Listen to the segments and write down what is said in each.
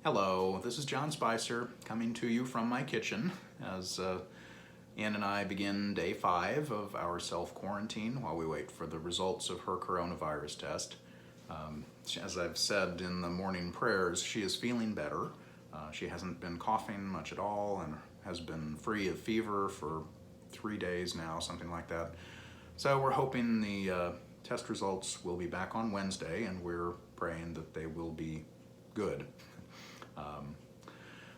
Hello, this is John Spicer coming to you from my kitchen as Ann and I begin day 5 of our self-quarantine while we wait for the results of her coronavirus test. As I've said in the morning prayers, she is feeling better. She hasn't been coughing much at all and has been free of fever for 3 days now, something like that. So we're hoping the test results will be back on Wednesday, and we're praying that they will be good.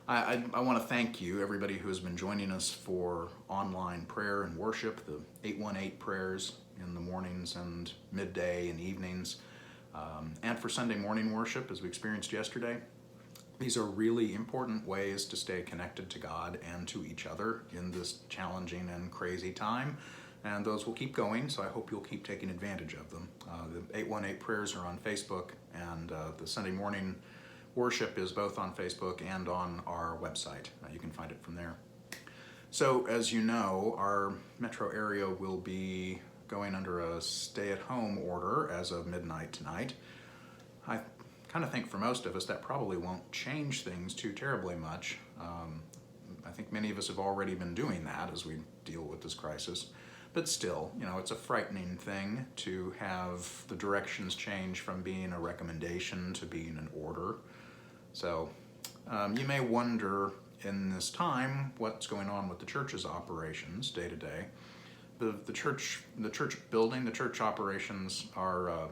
I want to thank you, everybody who has been joining us for online prayer and worship, the 818 prayers in the mornings and midday and evenings, and for Sunday morning worship as we experienced yesterday. These are really important ways to stay connected to God and to each other in this challenging and crazy time, and those will keep going, so I hope you'll keep taking advantage of them. The 818 prayers are on Facebook, and the Sunday morning worship is both on Facebook and on our website. You can find it from there. So, as you know, our metro area will be going under a stay-at-home order as of midnight tonight. I kind of think for most of us that probably won't change things too terribly much. I think many of us have already been doing that as we deal with this crisis. But still, it's a frightening thing to have the directions change from being a recommendation to being an order. So you may wonder in this time what's going on with the church's operations day to day. The church building, the church operations are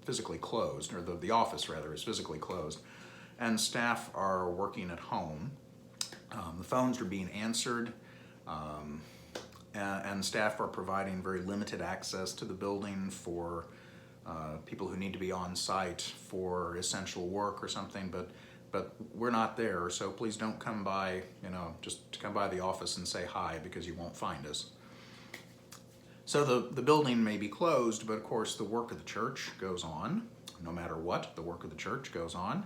physically closed, or the office rather is physically closed, and staff are working at home. The phones are being answered, and staff are providing very limited access to the building for people who need to be on site for essential work or something, but we're not there, so please don't come by, just come by the office and say hi, because you won't find us. So the building may be closed, but of course the work of the church goes on. No matter what, the work of the church goes on.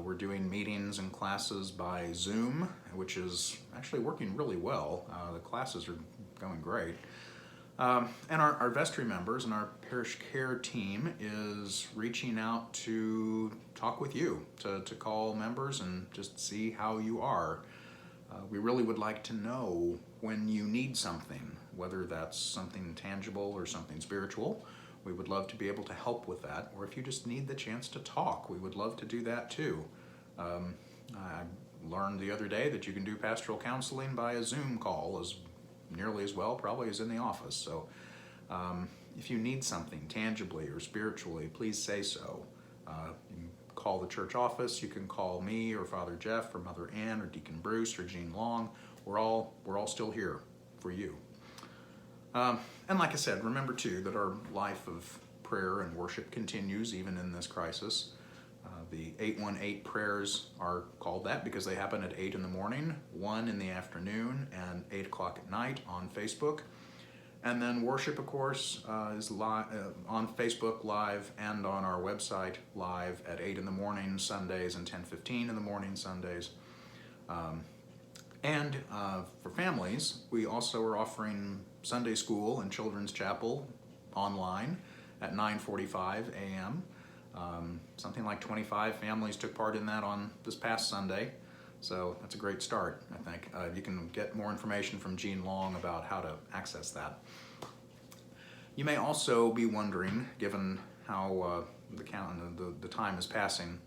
We're doing meetings and classes by Zoom, which is actually working really well. The classes are going great. And our vestry members and our parish care team is reaching out to talk with you, to call members and just see how you are. We really would like to know when you need something, whether that's something tangible or something spiritual. We would love to be able to help with that. Or if you just need the chance to talk, we would love to do that too. I learned the other day that you can do pastoral counseling by a Zoom call as nearly as well probably as in the office. So if you need something tangibly or spiritually, please say so. You can call the church office, you can call me or Father Jeff or Mother Ann or Deacon Bruce or Jean Long. We're all still here for you. And like I said, remember too that our life of prayer and worship continues even in this crisis. The 818 prayers are called that because they happen at 8 in the morning, 1 in the afternoon, and 8 o'clock at night on Facebook. And then worship, of course, is live, on Facebook Live and on our website live at 8 in the morning Sundays and 10:15 in the morning Sundays. And for families, we also are offering Sunday school and children's chapel online at 9:45 a.m. Something like 25 families took part in that on this past Sunday, so that's a great start, I think. You can get more information from Jean Long about how to access that. You may also be wondering, given how the time is passing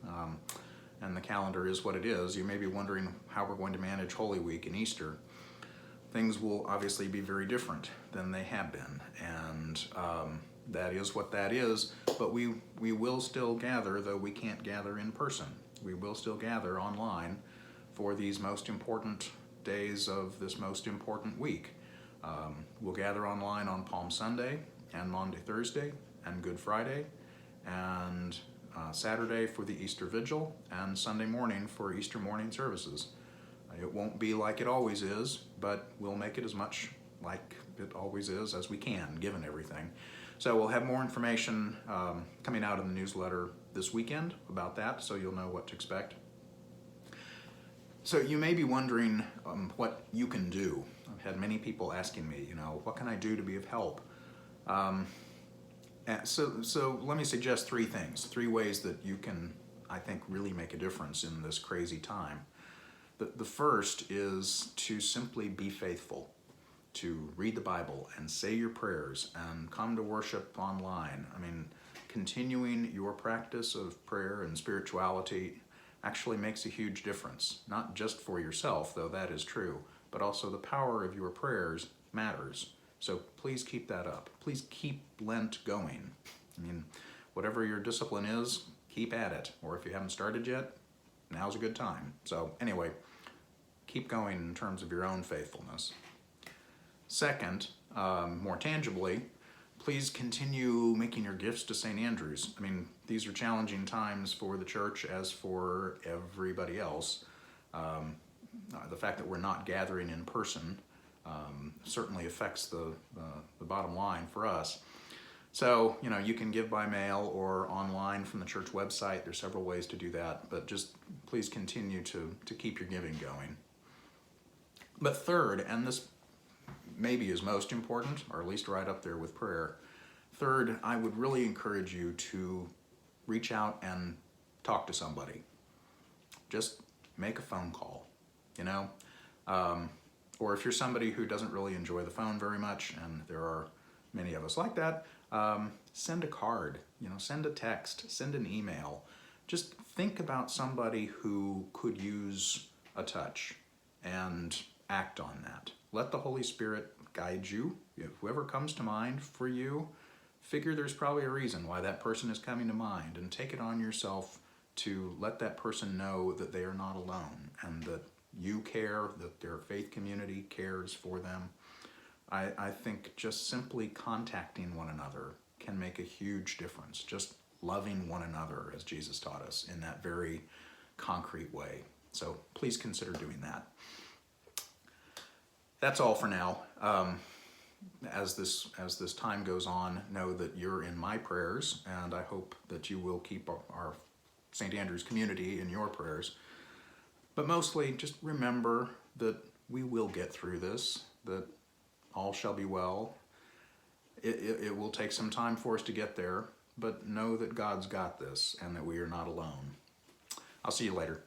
and the calendar is what it is, you may be wondering how we're going to manage Holy Week and Easter. Things will obviously be very different than they have been, and that is what that is, but we will still gather, though we can't gather in person. We will still gather online for these most important days of this most important week. We'll gather online on Palm Sunday and Maundy Thursday and Good Friday and Saturday for the Easter Vigil and Sunday morning for Easter morning services. It won't be like it always is, but we'll make it as much like it always is as we can, given everything. So we'll have more information coming out in the newsletter this weekend about that, so you'll know what to expect. So you may be wondering what you can do. I've had many people asking me, what can I do to be of help? So let me suggest 3 things, 3 ways that you can I think really make a difference in this crazy time. The first is to simply be faithful, to read the Bible and say your prayers and come to worship online. I mean, continuing your practice of prayer and spirituality actually makes a huge difference, not just for yourself, though that is true, but also the power of your prayers matters. So please keep that up. Please keep Lent going. I mean, whatever your discipline is, keep at it. Or if you haven't started yet, now's a good time. So anyway, keep going in terms of your own faithfulness. Second, more tangibly, please continue making your gifts to St. Andrew's. I mean, these are challenging times for the church as for everybody else. The fact that we're not gathering in person certainly affects the bottom line for us. So, you can give by mail or online from the church website. There's several ways to do that, but just please continue to keep your giving going. But third, and this maybe is most important, or at least right up there with prayer, third, I would really encourage you to reach out and talk to somebody. Just make a phone call, or if you're somebody who doesn't really enjoy the phone very much, and there are many of us like that, send a card, send a text, send an email. Just think about somebody who could use a touch and act on that. Let the Holy Spirit guide you. Whoever comes to mind for you, figure there's probably a reason why that person is coming to mind, and take it on yourself to let that person know that they are not alone and that you care, that their faith community cares for them. I think just simply contacting one another can make a huge difference. Just loving one another, as Jesus taught us, in that very concrete way. So please consider doing that. That's all for now. As this time goes on, know that you're in my prayers, and I hope that you will keep our St. Andrew's community in your prayers. But mostly, just remember that we will get through this, that all shall be well. It will take some time for us to get there, but know that God's got this and that we are not alone. I'll see you later.